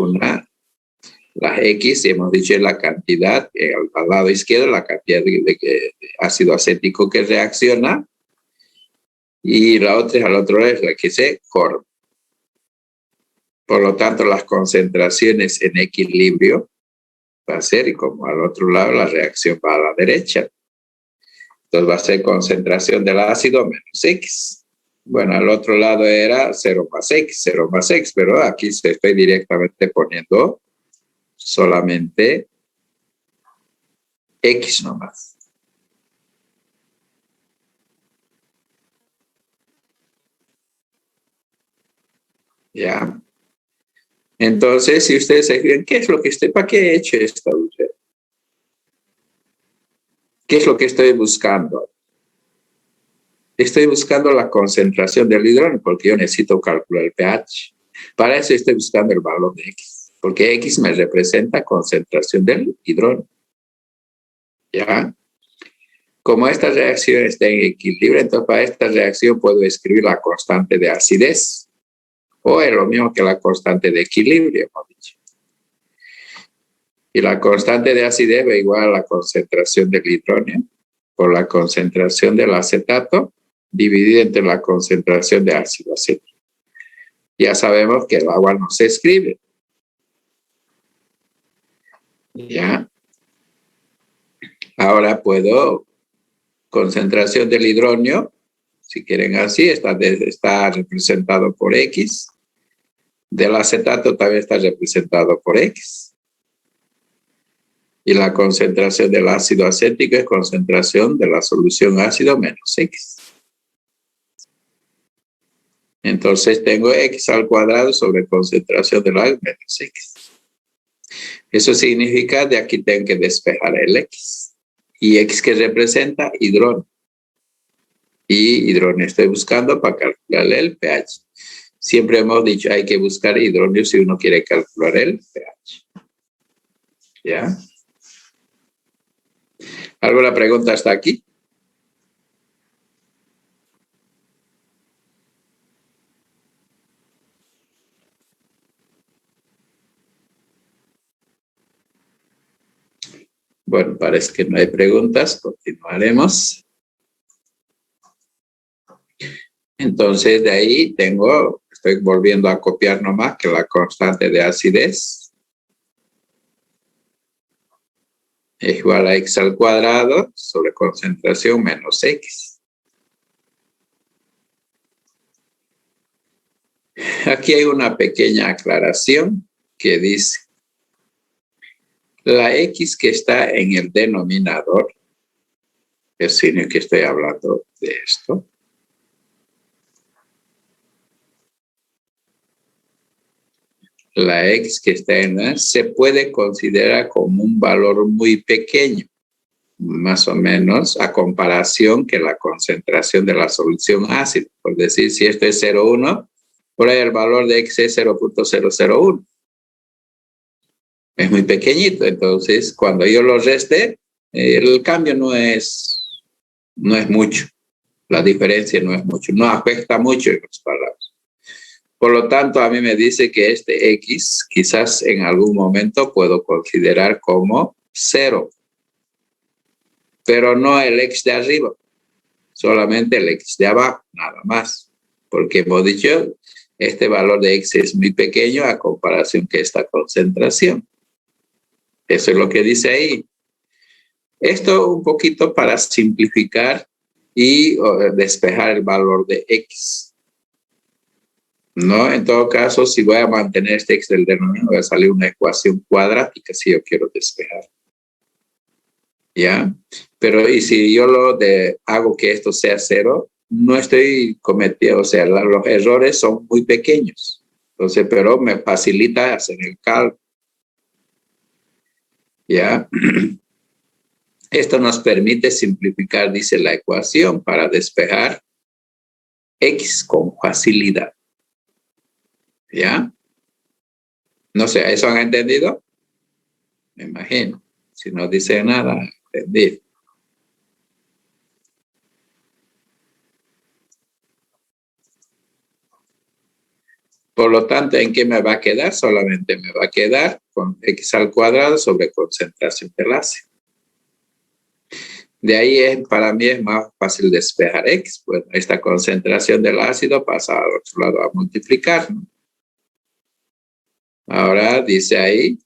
las X, hemos dicho, es la cantidad, al lado izquierdo, la cantidad de ácido acético que reacciona, y la otra al otro lado es la que se forma. Por lo tanto, las concentraciones en equilibrio va a ser, y como al otro lado, la reacción va a la derecha. Entonces va a ser concentración del ácido menos X. Bueno, al otro lado era 0 más X, pero aquí estoy directamente poniendo solamente X nomás. ¿Ya? Entonces, si ustedes se fijan, ¿qué es lo que para qué he hecho esto? ¿Qué es lo que estoy buscando? Estoy buscando la concentración del hidrógeno porque yo necesito calcular el pH. Para eso estoy buscando el valor de X, porque X me representa concentración del hidrógeno. ¿Ya? Como esta reacción está en equilibrio, entonces para esta reacción puedo escribir la constante de acidez, o es lo mismo que la constante de equilibrio, hemos dicho. Y la constante de acidez va igual a la concentración del hidrógeno por la concentración del acetato dividida entre la concentración de ácido acético. Ya sabemos que el agua no se escribe. ¿Ya? Ahora puedo, concentración del hidrógeno, si quieren así, está representado por X. Del acetato también está representado por X. Y la concentración del ácido acético es concentración de la solución ácido menos X. Entonces tengo X al cuadrado sobre concentración del ácido menos X. Eso significa de aquí tengo que despejar el X. Y X que representa hidrógeno. Y hidrógeno estoy buscando para calcular el pH. Siempre hemos dicho hay que buscar hidrógeno si uno quiere calcular el pH. ¿Ya? ¿Alguna pregunta hasta aquí? Bueno, parece que no hay preguntas. Continuaremos. Entonces, de ahí estoy volviendo a copiar nomás que la constante de acidez es igual a X al cuadrado sobre concentración menos X. Aquí hay una pequeña aclaración que dice la X que está en el denominador, es decir, que estoy hablando de esto, la X que está en la se puede considerar como un valor muy pequeño, más o menos a comparación que la concentración de la solución ácida. Por decir, si esto es 0,1, por ahí el valor de X es 0.001. Es muy pequeñito, entonces cuando yo lo reste, el cambio no es mucho, la diferencia no es mucho, no afecta mucho en las palabras. Por lo tanto, a mí me dice que este X quizás en algún momento puedo considerar como 0, pero no el X de arriba, solamente el X de abajo, nada más, porque hemos dicho, este valor de X es muy pequeño a comparación que esta concentración. Eso es lo que dice ahí. Esto un poquito para simplificar y despejar el valor de X. ¿No? En todo caso, si voy a mantener este X del denominador, va a salir una ecuación cuadrática si yo quiero despejar. ¿Ya? Pero y si yo hago que esto sea 0, no estoy cometiendo, o sea, los errores son muy pequeños. Entonces, pero me facilita hacer el cálculo. ¿Ya? Esto nos permite simplificar, dice la ecuación, para despejar X con facilidad. ¿Ya? No sé, ¿eso han entendido? Me imagino. Si no dice nada, entendí. Por lo tanto, ¿en qué me va a quedar? Solamente me va a quedar con X al cuadrado sobre concentración del ácido. De ahí para mí es más fácil despejar X. Bueno, esta concentración del ácido pasa al otro lado a multiplicar, ¿no? Ahora dice ahí,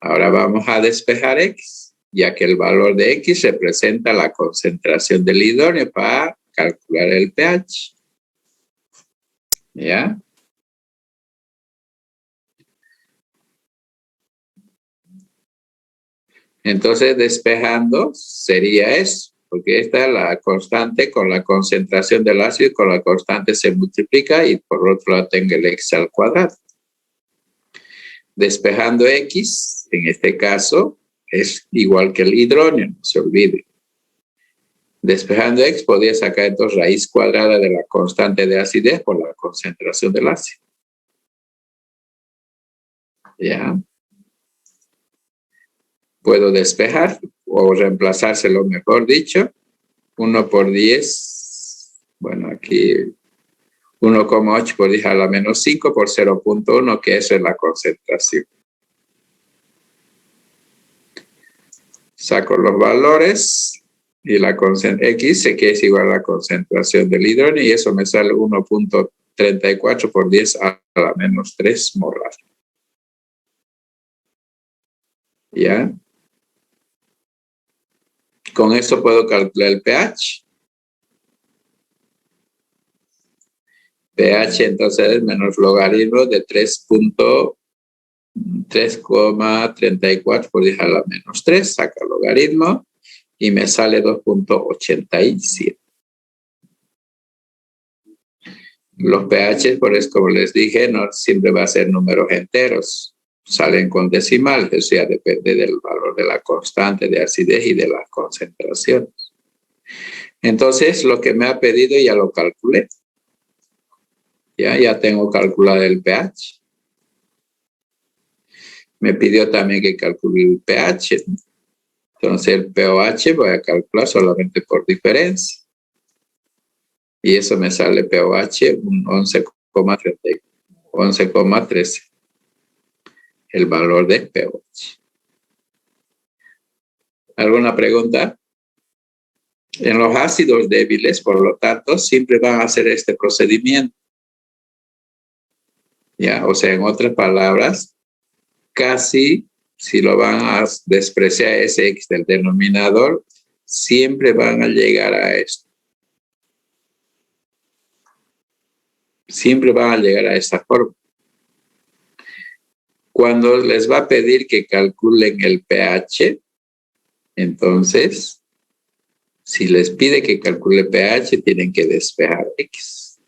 ahora vamos a despejar X, ya que el valor de X representa la concentración del hidrógeno para calcular el pH. ¿Ya? Entonces, despejando sería eso, porque esta es la constante con la concentración del ácido y con la constante se multiplica y por otro lado tengo el X al cuadrado. Despejando X, en este caso, es igual que el hidrógeno, no se olvide. Despejando X, podría sacar entonces raíz cuadrada de la constante de acidez por la concentración del ácido. ¿Ya? Puedo despejar o reemplazárselo, mejor dicho. 1 por 10, bueno, aquí 1,8 por 10 a la menos 5 por 0,1, que esa es la concentración. Saco los valores y la X, que es igual a la concentración del hidrógeno, y eso me sale 1,34 por 10 a la menos 3 molar. ¿Ya? Con eso puedo calcular el pH. pH entonces es menos logaritmo de 3,34 por 10 a la menos 3. Saca logaritmo y me sale 2,87. Los pH, por eso como les dije, no siempre va a ser números enteros. Salen con decimales, o sea, depende del valor de la constante de acidez y de las concentraciones. Entonces, lo que me ha pedido ya lo calculé. Ya tengo calculado el pH. Me pidió también que calcule el pH. Entonces, el pOH voy a calcular solamente por diferencia. Y eso me sale pOH un 11,13. El valor de pOH. ¿Alguna pregunta? En los ácidos débiles, por lo tanto, siempre van a hacer este procedimiento. ¿Ya? O sea, en otras palabras, casi si lo van a despreciar ese X del denominador, siempre van a llegar a esto. Siempre van a llegar a esta forma. Cuando les va a pedir que calculen el pH, entonces, si les pide que calcule pH, tienen que despejar X.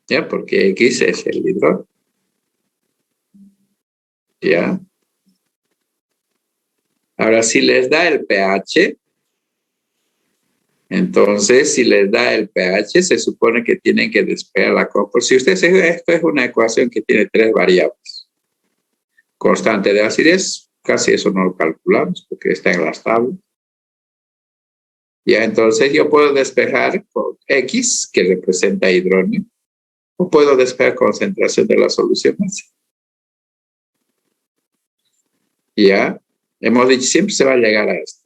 ¿Ya? Porque X es el hidrógeno. ¿Ya? Ahora, si les da el pH, entonces, si les da el pH, se supone que tienen que despejar la por si ustedes se ve, esto es una ecuación que tiene 3 variables. Constante de acidez, casi eso no lo calculamos porque está en las tablas. Ya, entonces yo puedo despejar por X, que representa hidrógeno, o puedo despejar concentración de la solución ácida. Ya, hemos dicho, siempre se va a llegar a esto.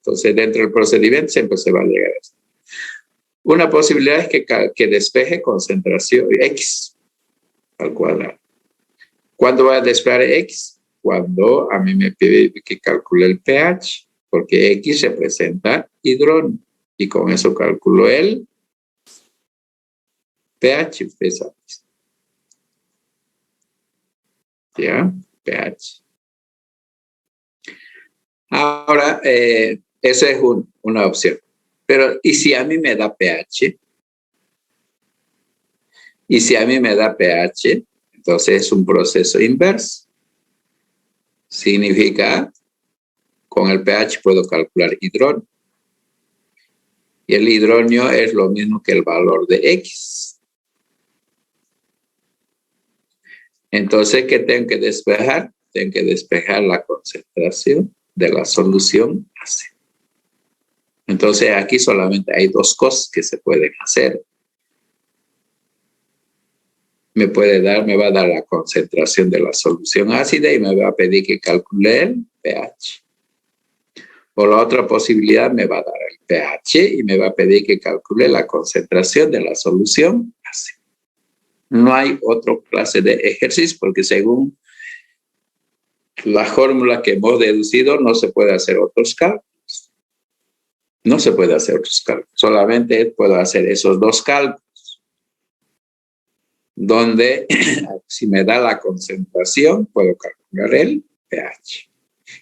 Entonces, dentro del procedimiento siempre se va a llegar a esto. Una posibilidad es que despeje concentración X al cuadrado. ¿Cuándo voy a despejar X? Cuando a mí me pide que calcule el pH, porque X representa hidrógeno. Y con eso calculo el pH. Ustedes saben. ¿Ya? pH. Ahora, esa es una opción. Pero, ¿y si a mí me da pH? Y si a mí me da pH, entonces es un proceso inverso. Significa, con el pH puedo calcular hidrógeno. Y el hidrógeno es lo mismo que el valor de X. Entonces, ¿qué tengo que despejar? Tengo que despejar la concentración de la solución ácida. Entonces, aquí solamente hay 2 cosas que se pueden hacer. Me va a dar la concentración de la solución ácida y me va a pedir que calcule el pH. O la otra posibilidad me va a dar el pH y me va a pedir que calcule la concentración de la solución ácida. No hay otra clase de ejercicio porque según la fórmula que hemos deducido no se puede hacer otros cálculos. No se puede hacer otros cálculos. Solamente puedo hacer esos dos cálculos. Donde si me da la concentración puedo calcular el pH.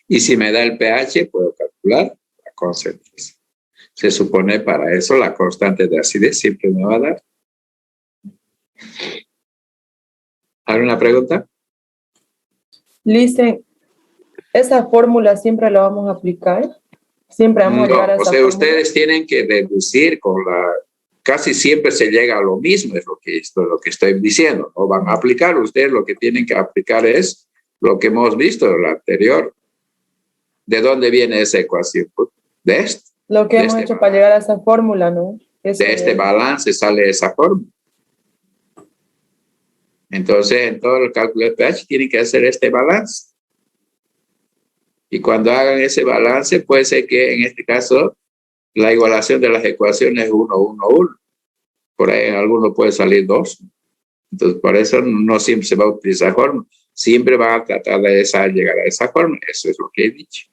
Y si me da el pH puedo calcular la concentración. Se supone para eso la constante de acidez siempre me va a dar. ¿Alguna pregunta? Listen, ¿esa fórmula siempre la vamos a aplicar? ¿Siempre vamos a llegar a No, o esa sea, fórmula? ustedes tienen que deducir con la... Casi siempre se llega a lo mismo, es lo que estoy diciendo. No van a aplicar, ustedes lo que tienen que aplicar es lo que hemos visto en la anterior. ¿De dónde viene esa ecuación? De esto. Lo que hemos hecho para llegar a esa fórmula, ¿no? Eso De este balance sale esa fórmula. Entonces, en todo el cálculo de pH tienen que hacer este balance. Y cuando hagan ese balance, puede ser que en este caso la igualación de las ecuaciones es 1, 1, 1. Por ahí en alguno puede salir 2. Entonces, por eso no siempre se va a utilizar fórmula. Siempre van a tratar de llegar a esa fórmula. Eso es lo que he dicho.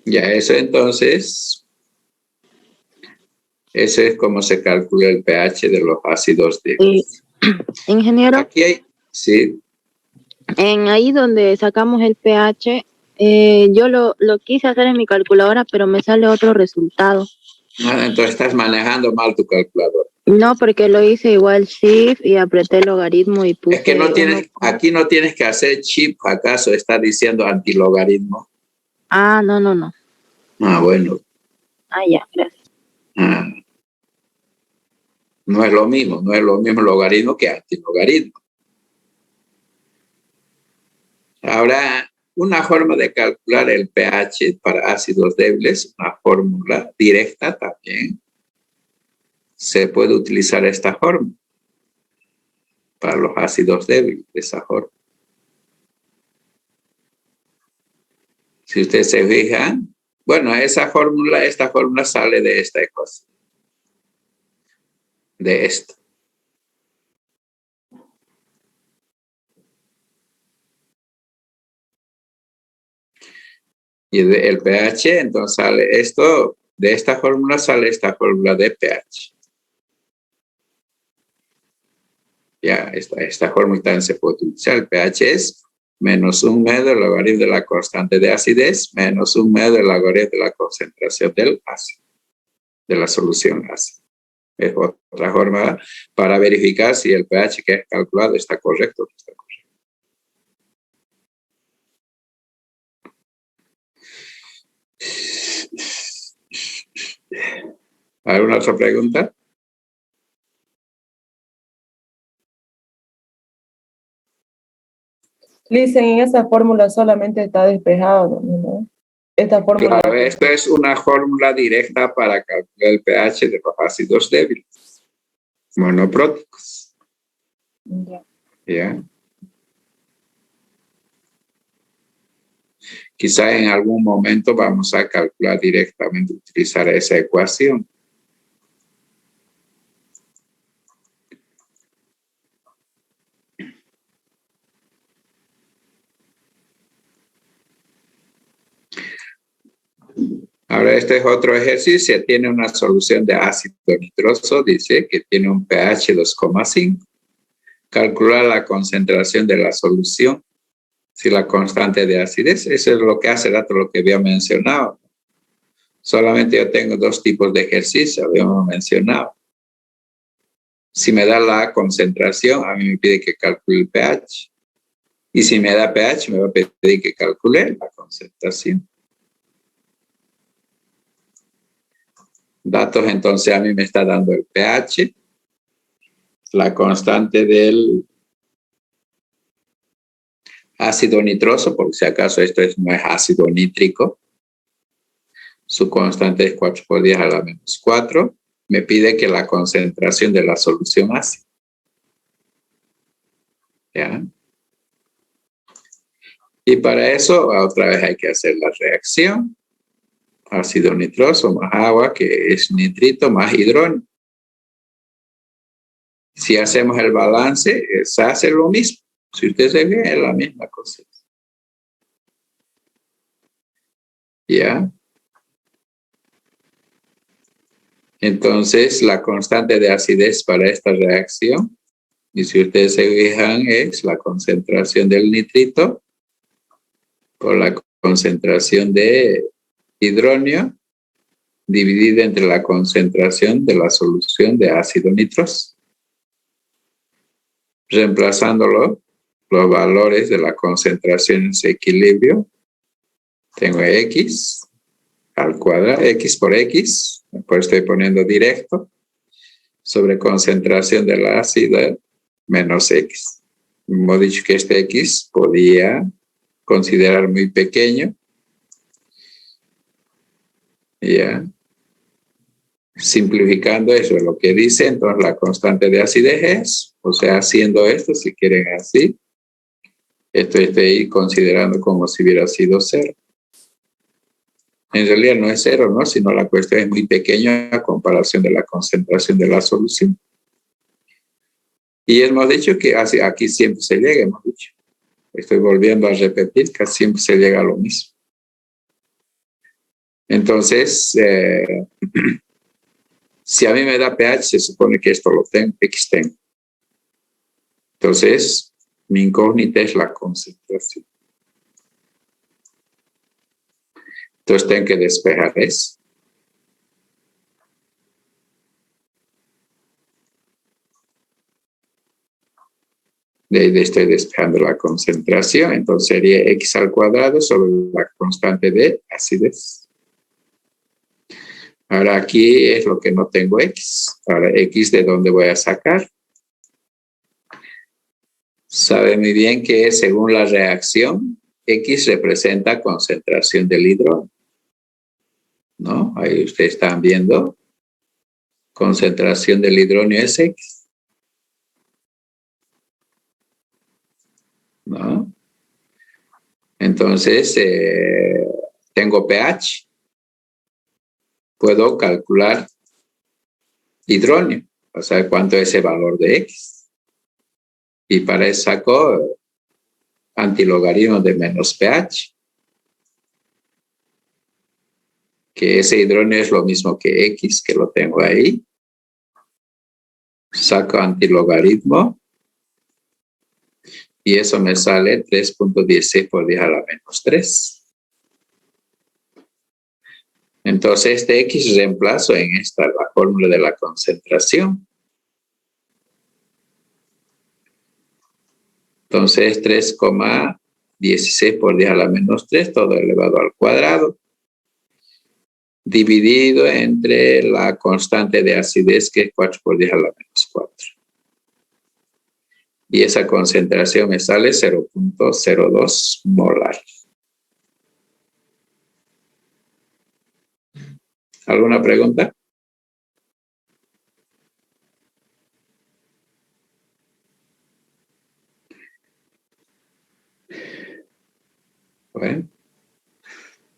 Ya, eso entonces, eso es como se calcula el pH de los ácidos débiles. Ingeniero, Aquí hay, sí, en ahí donde sacamos el pH, yo lo quise hacer en mi calculadora, pero me sale otro resultado. entonces estás manejando mal tu calculadora. No, porque lo hice igual shift y apreté el logaritmo y puse... Es que no tienes, aquí no tienes que hacer shift, ¿acaso está diciendo antilogaritmo? Ah, no. Ah, bueno. Ah, ya, gracias. No es lo mismo logaritmo que antilogaritmo. Ahora, una forma de calcular el pH para ácidos débiles, una fórmula directa también. Se puede utilizar esta fórmula para los ácidos débiles, esa fórmula. Si ustedes se fijan, bueno, esta fórmula sale de esta ecuación. De esto. Y el pH, entonces sale esto, de esta fórmula sale esta fórmula de pH. Ya, esta fórmula también se puede utilizar. El pH es menos 1 medio del logaritmo de la constante de acidez, menos 1 medio del logaritmo de la concentración del ácido, de la solución ácida. Es otra forma para verificar si el pH que es calculado está correcto o no está correcto. ¿Alguna otra pregunta? Listen, en esa fórmula solamente está despejado, ¿no? Esta fórmula... Claro, esto es una fórmula directa para calcular el pH de los ácidos débiles, monopróticos. ¿Ya? Quizá en algún momento vamos a calcular directamente, utilizar esa ecuación. Ahora, este es otro ejercicio. Tiene una solución de ácido nitroso. Dice que tiene un pH 2,5. Calcular la concentración de la solución. Si la constante de acidez. Eso es lo que hace rato lo que había mencionado. Solamente yo tengo dos tipos de ejercicio. Habíamos mencionado. Si me da la concentración, a mí me pide que calcule el pH. Y si me da pH, me va a pedir que calcule la concentración. Datos, entonces a mí me está dando el pH, la constante del ácido nitroso, por si acaso esto no es ácido nítrico. Su constante es 4 por 10 a la menos 4. Me pide que la concentración de la solución ácida. ¿Ya? Y para eso, otra vez hay que hacer la reacción. Ácido nitroso más agua, que es nitrito, más hidrógeno. Si hacemos el balance, se hace lo mismo. Si ustedes se ven, es la misma cosa. ¿Ya? Entonces, la constante de acidez para esta reacción, y si ustedes se fijan, es la concentración del nitrito por la concentración de hidrógeno dividida entre la concentración de la solución de ácido nitroso. Reemplazándolo, los valores de la concentración en ese equilibrio, tengo X al cuadrado, X por X, después estoy poniendo directo, sobre concentración del ácido menos X. Hemos dicho que este X podía considerar muy pequeño. Ya. Simplificando eso, lo que dice, entonces la constante de acidez es, o sea, haciendo esto, si quieren así, esto estoy considerando como si hubiera sido 0. En realidad no es 0, ¿no? Sino la cuestión es muy pequeña a comparación de la concentración de la solución. Y hemos dicho que aquí siempre se llega, hemos dicho. Estoy volviendo a repetir que siempre se llega a lo mismo. Entonces, si a mí me da pH, se supone que esto lo tengo, X tengo. Entonces, mi incógnita es la concentración. Entonces, tengo que despejar eso. De ahí estoy despejando la concentración. Entonces, sería X al cuadrado sobre la constante de acidez. Ahora aquí es lo que no tengo X. Ahora X, ¿de dónde voy a sacar? Sabe muy bien que según la reacción, X representa concentración del hidrógeno. ¿No? Ahí ustedes están viendo. Concentración del hidrógeno es X. ¿No? Entonces, tengo pH. Puedo calcular hidrógeno, o sea, cuánto es ese valor de X. Y para eso saco antilogaritmo de menos pH, que ese hidrógeno es lo mismo que X, que lo tengo ahí. Saco antilogaritmo y eso me sale 3.16 por 10 a la menos 3. Entonces, este X reemplazo en esta, la fórmula de la concentración. Entonces, 3,16 por 10 a la menos 3, todo elevado al cuadrado, dividido entre la constante de acidez, que es 4 por 10 a la menos 4. Y esa concentración me sale 0.02 molar. ¿Alguna pregunta? Bueno,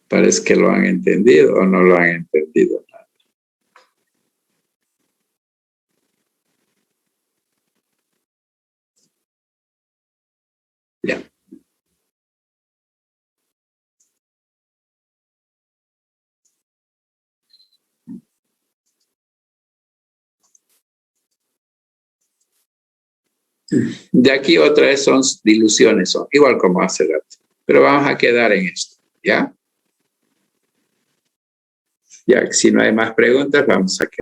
parece que lo han entendido o no lo han entendido. Ya. De aquí otra vez son diluciones, son igual como hace rato. Pero vamos a quedar en esto, ¿ya? Ya, si no hay más preguntas, vamos a quedar.